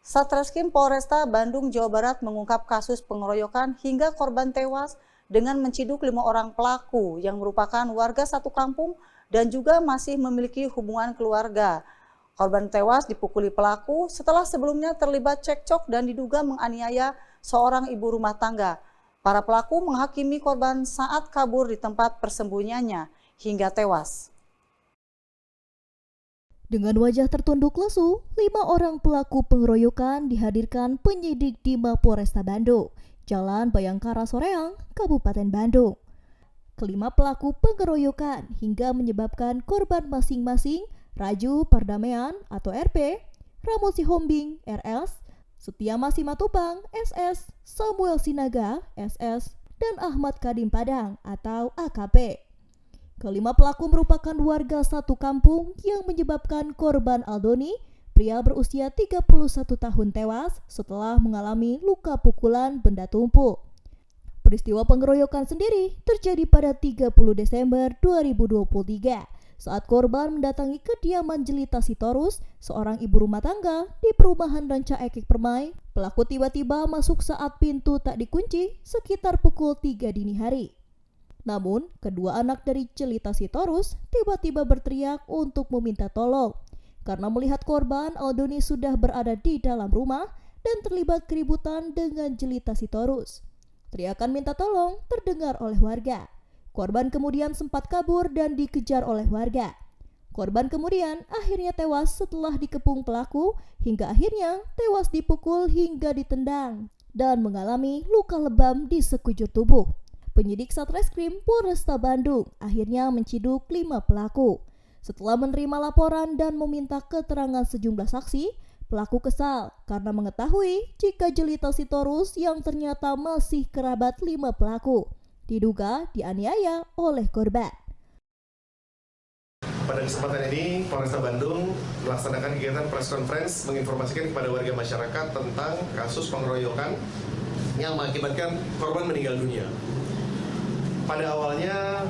Satreskrim Polresta Bandung, Jawa Barat mengungkap kasus pengeroyokan hingga korban tewas dengan menciduk 5 orang pelaku yang merupakan warga satu kampung dan juga masih memiliki hubungan keluarga. Korban tewas dipukuli pelaku setelah sebelumnya terlibat cekcok dan diduga menganiaya seorang ibu rumah tangga. Para pelaku menghakimi korban saat kabur di tempat persembunyiannya hingga tewas. Dengan wajah tertunduk lesu, 5 orang pelaku pengeroyokan dihadirkan penyidik di Mapolresta Bandung, Jalan Bayangkara Soreang, Kabupaten Bandung. Kelima pelaku pengeroyokan hingga menyebabkan korban masing-masing Raju Pardamean atau RP, Ramo Sihombing RS, Setiama Simatupang SS, Samuel Sinaga SS, dan Ahmad Kadim Padang atau AKP. Kelima pelaku merupakan warga satu kampung yang menyebabkan korban Aldoni, pria berusia 31 tahun tewas setelah mengalami luka pukulan benda tumpul. Peristiwa pengeroyokan sendiri terjadi pada 30 Desember 2023 saat korban mendatangi kediaman Jelita Sitorus, seorang ibu rumah tangga di perumahan Ranca Ekek Permai. Pelaku tiba-tiba masuk saat pintu tak dikunci sekitar pukul 3 dini hari. Namun, kedua anak dari Jelita Sitorus tiba-tiba berteriak untuk meminta tolong karena melihat korban Aldoni sudah berada di dalam rumah dan terlibat keributan dengan Jelita Sitorus. Teriakan minta tolong terdengar oleh warga. Korban kemudian sempat kabur dan dikejar oleh warga. Korban kemudian akhirnya tewas setelah dikepung pelaku hingga akhirnya tewas dipukul hingga ditendang dan mengalami luka lebam di sekujur tubuh. Penyidik Satreskrim Polresta Bandung akhirnya menciduk 5 pelaku. Setelah menerima laporan dan meminta keterangan sejumlah saksi, pelaku kesal karena mengetahui jika Jelita Sitorus yang ternyata masih kerabat 5 pelaku diduga dianiaya oleh korban. Pada kesempatan ini, Polresta Bandung melaksanakan kegiatan press conference menginformasikan kepada warga masyarakat tentang kasus pengeroyokan yang mengakibatkan korban meninggal dunia. Pada awalnya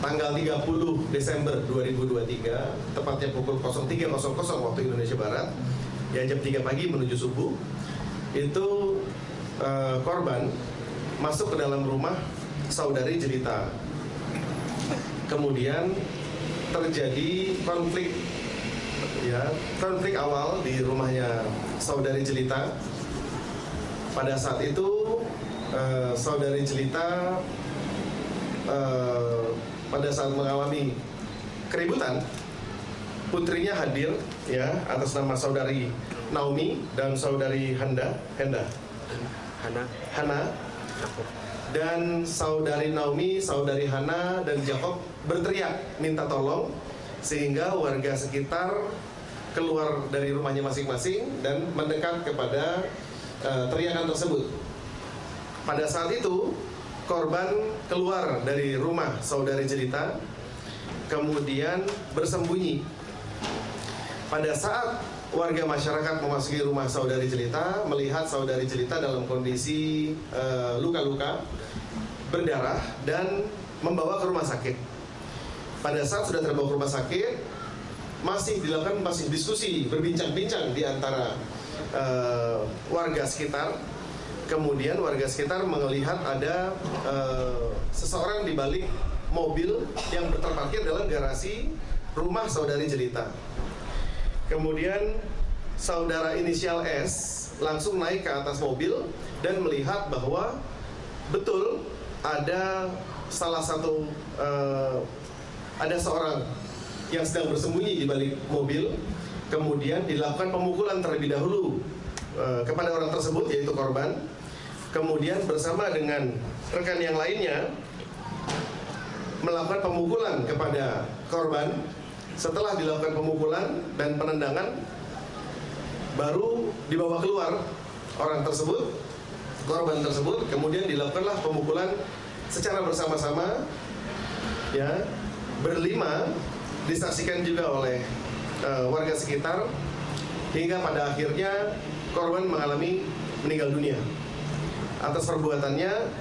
tanggal 30 Desember 2023, tepatnya pukul 03.00 waktu Indonesia Barat, ya jam 3 pagi menuju subuh, itu korban masuk ke dalam rumah saudari Jelita. Kemudian terjadi konflik awal di rumahnya saudari Jelita. Pada saat itu saudari Jelita pada saat mengalami keributan, putrinya hadir ya atas nama saudari Naomi dan saudari Hana, dan saudari Naomi, saudari Hana dan Jacob berteriak minta tolong sehingga warga sekitar keluar dari rumahnya masing-masing dan mendekat kepada teriakan tersebut. Pada saat itu, korban keluar dari rumah saudari Jelita, kemudian bersembunyi. Pada saat warga masyarakat memasuki rumah saudari Jelita, melihat saudari Jelita dalam kondisi luka-luka, berdarah, dan membawa ke rumah sakit. Pada saat sudah terbawa ke rumah sakit, masih dilakukan diskusi, berbincang-bincang di antara warga sekitar. Kemudian warga sekitar melihat ada seseorang di balik mobil yang terparkir dalam garasi rumah saudari Jelita. Kemudian saudara inisial S langsung naik ke atas mobil dan melihat bahwa betul ada ada seorang yang sedang bersembunyi di balik mobil. Kemudian dilakukan pemukulan terlebih dahulu kepada orang tersebut, yaitu korban. Kemudian bersama dengan rekan yang lainnya melakukan pemukulan kepada korban. Setelah dilakukan pemukulan dan penendangan, baru dibawa keluar orang tersebut, korban tersebut. Kemudian dilakukanlah pemukulan secara bersama-sama, ya, berlima, disaksikan juga oleh warga sekitar, hingga pada akhirnya korban mengalami meninggal dunia. Atas perbuatannya,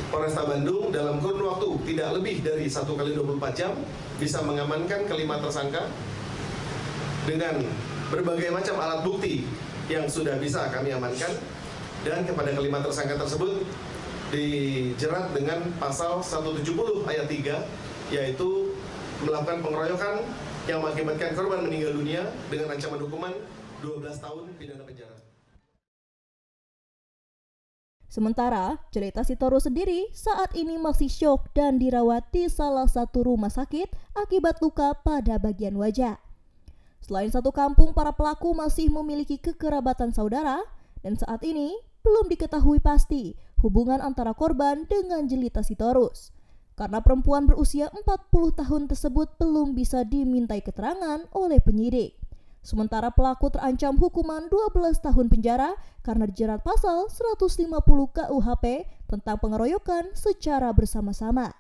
Polresta Bandung dalam kurun waktu tidak lebih dari 1 kali 24 jam bisa mengamankan kelima tersangka dengan berbagai macam alat bukti yang sudah bisa kami amankan, dan kepada kelima tersangka tersebut dijerat dengan pasal 170 ayat 3, yaitu melakukan pengeroyokan yang mengakibatkan korban meninggal dunia dengan ancaman hukuman 12 tahun pidana penjara. Sementara, Jelita Sitorus sendiri saat ini masih syok dan dirawat di salah satu rumah sakit akibat luka pada bagian wajah. Selain satu kampung, para pelaku masih memiliki kekerabatan saudara dan saat ini belum diketahui pasti hubungan antara korban dengan Jelita Sitorus. Karena perempuan berusia 40 tahun tersebut belum bisa dimintai keterangan oleh penyidik. Sementara pelaku terancam hukuman 12 tahun penjara karena dijerat pasal 150 KUHP tentang pengeroyokan secara bersama-sama.